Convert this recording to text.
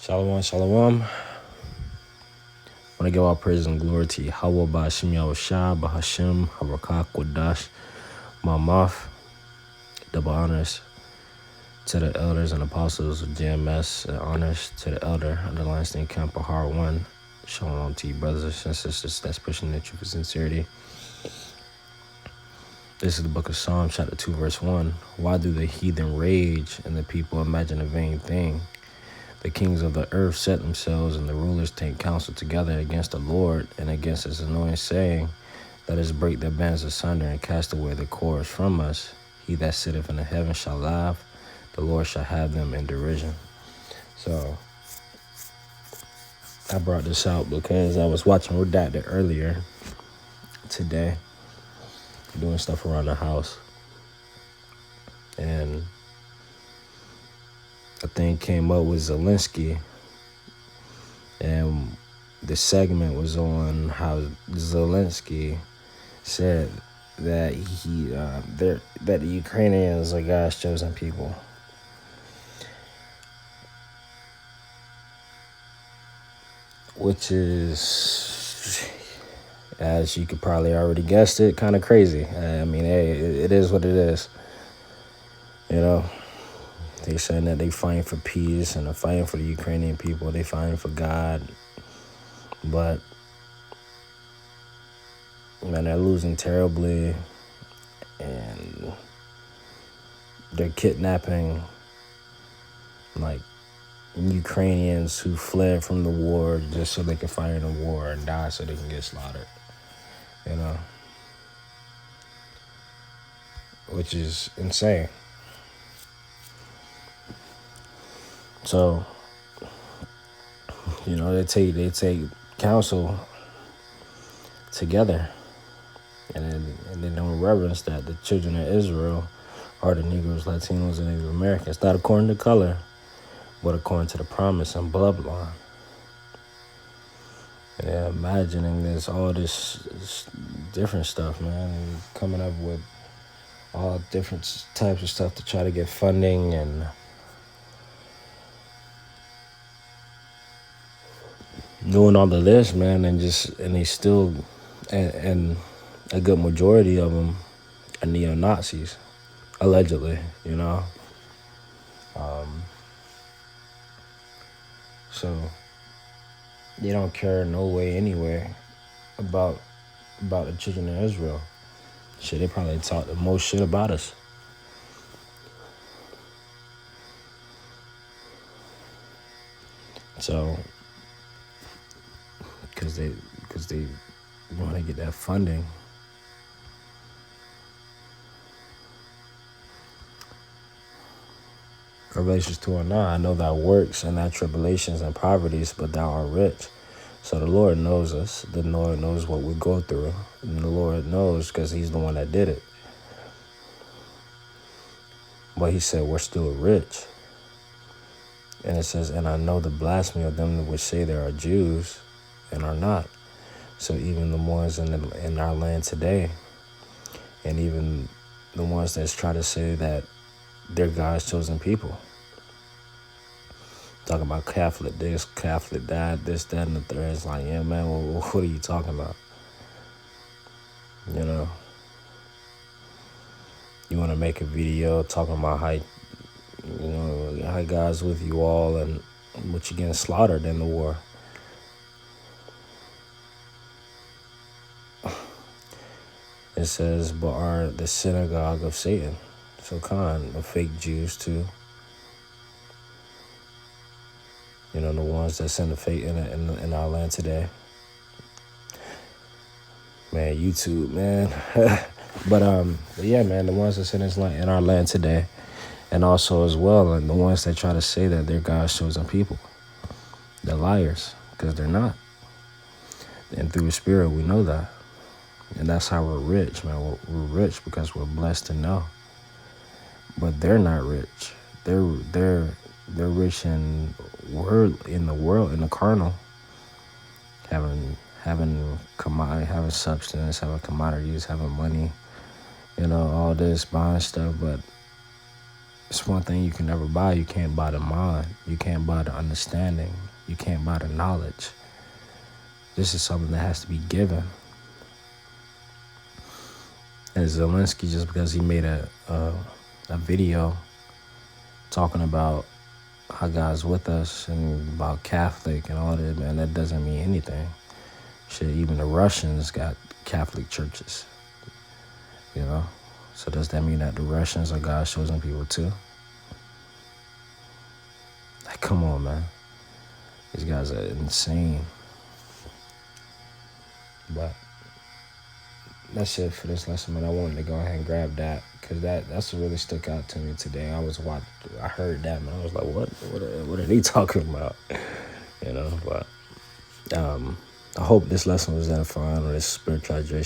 Shalom, shalom. I want to give all praise and glory to Yahweh, Ba'ashim Yahushua, Bahashim, Harakah, Kodash, Mamath. Double honors to the elders and apostles of GMS, and honors to the elder of the Lionsden Camp of Heart 1. Shalom to you, brothers and sisters that's pushing the truth of sincerity. This is the book of Psalms, chapter 2, verse 1. Why do the heathen rage and the people imagine a vain thing? The kings of the earth set themselves, and the rulers take counsel together against the Lord and against his anointed, saying, let us break their bands asunder and cast away the cords from us. He that sitteth in the heavens shall laugh, the Lord shall have them in derision. So I brought this out because I was watching Redacted earlier today, doing stuff around the house, and a thing came up with Zelensky, and the segment was on how Zelensky said that that the Ukrainians are God's chosen people. Which is, as you could probably already guessed it, kind of crazy. I mean, hey, it is what it is. You know, they saying that they fighting for peace and they're fighting for the Ukrainian people. They fighting for God. But, man, they're losing terribly. And they're kidnapping, like, Ukrainians who fled from the war just so they can fight in the war and die so they can get slaughtered. You know? Which is insane. So, you know, they take counsel together, and they don't reverence that the children of Israel are the Negroes, Latinos, and Native Americans, not according to color, but according to the promise and bloodline. And they're imagining all this different stuff, man, and coming up with all different types of stuff to try to get funding and doing all of this, man, and they still, and a good majority of them are neo-Nazis, allegedly, you know. So they don't care no way anyway about the children of Israel. Shit, they probably talk the most shit about us. So, because they want to get that funding. Revelations 2:9, I know thy works and thy tribulations and poverties, but thou art rich. So the Lord knows us. The Lord knows what we go through. And the Lord knows because he's the one that did it. But he said we're still rich. And it says, and I know the blasphemy of them which say they are Jews and are not. So even the ones in our land today, and even the ones that try to say that they're God's chosen people. Talking about Catholic this, Catholic that, this, that, and the third. It's like, yeah, man, what are you talking about? You know? You want to make a video talking about how, you know, how God's with you all and what you're getting slaughtered in the war. It says, but are the synagogue of Satan. So kind of fake Jews too. You know, the ones that send the fake in our land today. Man, YouTube, man. but yeah, man, the ones that send in our land today, and also as well, and the ones that try to say that they're God's chosen people, they're liars because they're not. And through the Spirit, we know that, and that's how we're rich, man. We're rich because we're blessed to know. But they're not rich. They're rich in the world, in the carnal, having commodity, having substance, having commodities, having money, you know, all this buying stuff. But It's one thing you can never buy. You can't buy the mind. You can't buy the understanding. You can't buy the knowledge. This is something that has to be given. And Zelensky, just because he made a video talking about how God's with us and about Catholic and all that, man, that doesn't mean anything. Shit, even the Russians got Catholic churches, you know? So does that mean that the Russians are God's chosen people too? Like, come on, man. These guys are insane. But that's it for this lesson, man. I wanted to go ahead and grab that because that's what really stuck out to me today. I heard that, man. I was like, what are they talking about? You know, but I hope this lesson was edifying, or this spiritual hydration